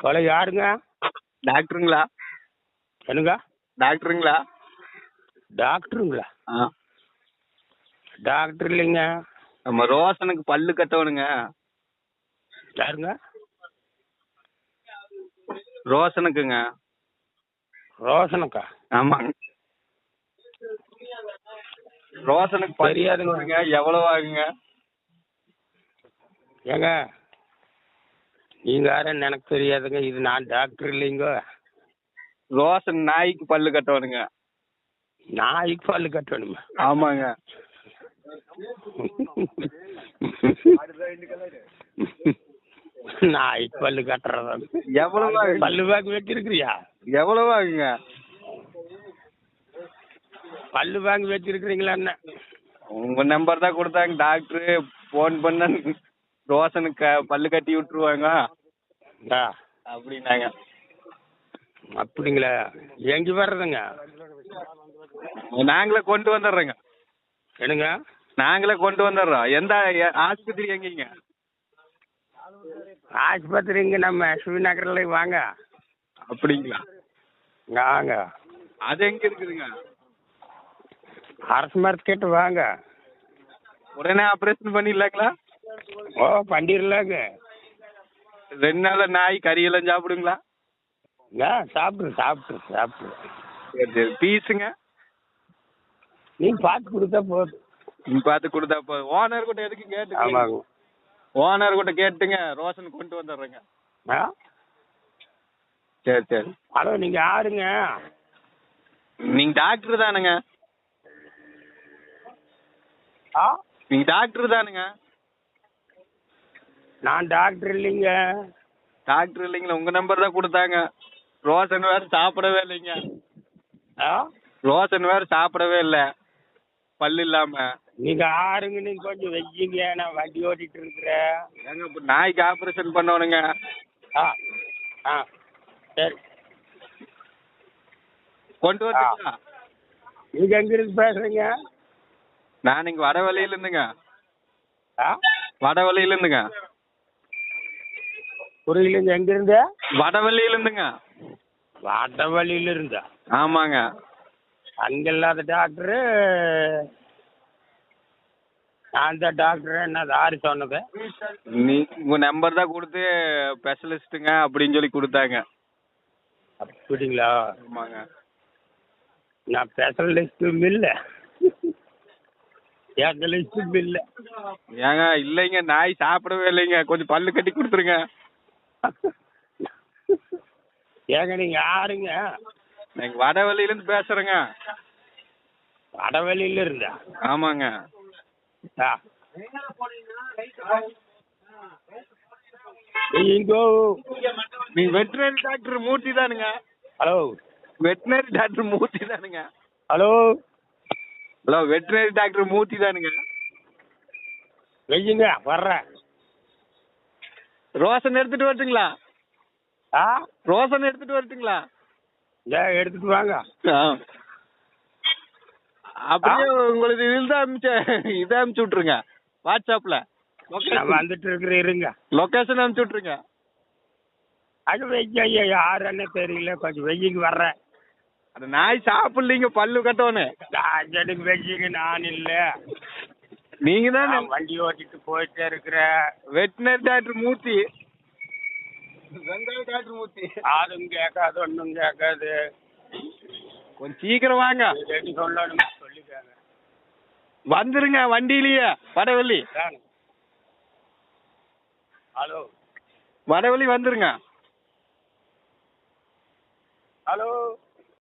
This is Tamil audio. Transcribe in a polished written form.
கொலை யாருங்க? டாக்டருங்களா? என்னங்க? டாக்டருங்களா? டாக்டருங்களா? ஆ, டாக்டர் இல்லைங்க. நம்ம ரோஷனுக்கு பல்லு கட்டணுங்க. யாருங்க? ரோஷனுக்குங்க. ரோஷனுக்கா? ஆமாங்க. ரோஷனுக்கு பல்லு தெரியாதுங்க. கட்டணுங்க. எவ்வளவு ஆகுங்க? ஏங்க நீங்க யாருன்னு எனக்கு தெரியாதுங்க. இது நான் டாக்டர் இல்லைங்க. ரோஷன் நாய்க்கு பல்லு கட்டணுங்க. நாய்க்கு பல்லு கட்டணுமா? ஆமாங்க. நாய்க்கு பல்லு கட்டுறதா? எவ்வளவு ஆகுங்க? பல்லு பேங்க் வச்சிருக்கிறியா? எவ்வளவு ஆகுங்க? பல்லு பேங்க் வச்சிருக்கிறீங்களா என்ன? உங்க நம்பர் தான் கொடுத்தாங்க. டாக்டரு போன் பண்ண ரோஷனுக்கு பல்லு கட்டி விட்டுருவாங்க ஆ, அப்படின்னாங்க. அப்படிங்களா? எங்க வர்றதுங்க? நாங்களே கொண்டு வந்துடுறோங்க. என்னங்க? நாங்களே கொண்டு வந்துடுறோம். எந்த ஆஸ்பத்திரி எங்கீங்க? ஆஸ்பத்திரி இங்க நம்ம ஸ்ரீநகர்ல வாங்க. அப்படிங்களா? வாங்க. அது எங்க இருக்குதுங்க? அரசு மார்க்கெட் வாங்க. உடனே ஆப்ரேஷன் பண்ணிடலாங்களா? ஓ, பண்ணிடலாங்க. 2 நாள்ல நாய் கறியெல்லாம் சாப்பிடுங்களா? சாப்பிட்டு சாப்பிட்டு சாப்பிட்டு சரி சரி. பீஸுங்க? நீங்க பார்த்து கொடுத்தா போதும். நீங்க பார்த்து கொடுத்தா போதும். ஓனர் கிட்ட எதுக்கு கேட்டுங்க? ஆமாங்க. ஓனர் கிட்ட கேட்டுங்க. ரோஷன் கொண்டு வந்துடுறேங்க. ஆ, சரி சரி. ஹலோ, நீங்க யாருங்க? நீங்க டாக்டர் தானுங்க? ஆ, நீங்க டாக்டர் தானுங்க? நான் டாக்டர் இல்லைங்க. டாக்டர் இல்லைங்களா? உங்க நம்பர் தான் கொடுத்தாங்க. ரோஷன் வேற சாப்பிடவே இல்லைங்க. ஆ, ரோஷன் வேற சாப்பிடவே இல்லை பல்லு இல்லாம. நீங்க யாருங்க? நீங்க கொஞ்சம் வெய்யிங்க, நான் வண்டி ஓட்டிட்டு இருக்கிறேன். ஏங்க இப்ப நாய்க்கு ஆபரேஷன் பண்ணணுங்க. ஆ ஆ சரி. கொண்டு வந்துங்களா? நீங்க எங்க இருந்து பேசுறீங்க? நான் இங்க வடவழியில இருந்துங்க. ஆ, வடவழியில இருந்துங்க. புரியலங்க. எங்க இருந்து? வடவழியில இருந்துங்க. வடவழியில இருந்தா? ஆமாங்க. அங்க இல்லாத டாக்டரு அந்த டாக்டர் என்ன யாரு சொன்னது? நீ உங்க நம்பர் தான் கொடுத்து ஸ்பெஷலிஸ்ட்டுங்க அப்படின்னு சொல்லி கொடுத்தாங்க. அப்படிங்களா? ஆமாங்க. நான் ஸ்பெஷலிஸ்டும் இல்லை, ஸ்பெஷலிஸ்டும் இல்லை. ஏங்க இல்லைங்க, நாய் சாப்பிடவே இல்லைங்க. கொஞ்சம் பல்லு கட்டி கொடுத்துருங்க. ஏங்க நீங்க யாருங்க? நான் வடவழியில இருந்து பேசுறேங்க. வடவழியில இருந்தா? ஆமாங்க. ஆ, இங்கோ. நீங்க வெட்டினரி டாக்டர் மூர்த்தி தானுங்க? ஹலோ. வெட்டினரி டாக்டர் மூர்த்தி தானுங்க? ஹலோ. ஹலோ, வெட்டினரி டாக்டர் மூர்த்தி தானுங்க? வெய்யுங்க, வர்றேன். ரோஷன் எடுத்துட்டு வரட்டுங்களா? ஆ, ரோஷன் எடுத்துட்டு வரட்டுங்களா? எடுத்துட்டு வாங்க. அப்படியே உங்களுக்கு இதை அனுப்பிச்சு விட்டுருங்க. வாட்ஸ்அப்ல நான் வந்துட்டு இருக்கிறேன், இருங்க. லொகேஷன் அனுப்பிச்சு விட்டுருங்க. அது வெய்ய, ஐயா யாருன்னு தெரியல, கொஞ்சம் வெய்யிக்கு வர்றேன். அந்த நாய் சாப்பிடலீங்க, பல்லு கட்டணும். எனக்கு வெய்யிங்க, நான் இல்லை. நீங்க தான் வண்டி ஓட்டிட்டு போயிட்டே இருக்கிறேன். வெட்டினரி டாக்டர் மூர்த்தி. வெங்காய டாக்டர் மூர்த்தி. அதுவும் கேட்காது, ஒன்றும் கேட்காது. கொஞ்சம் சீக்கிரம் வாங்க. சொல்லணும், சொல்லிக்காங்க. வந்துருங்க வண்டியிலேயே. வடவள்ளி. ஹலோ. வடவள்ளி வந்துருங்க. ஹலோ.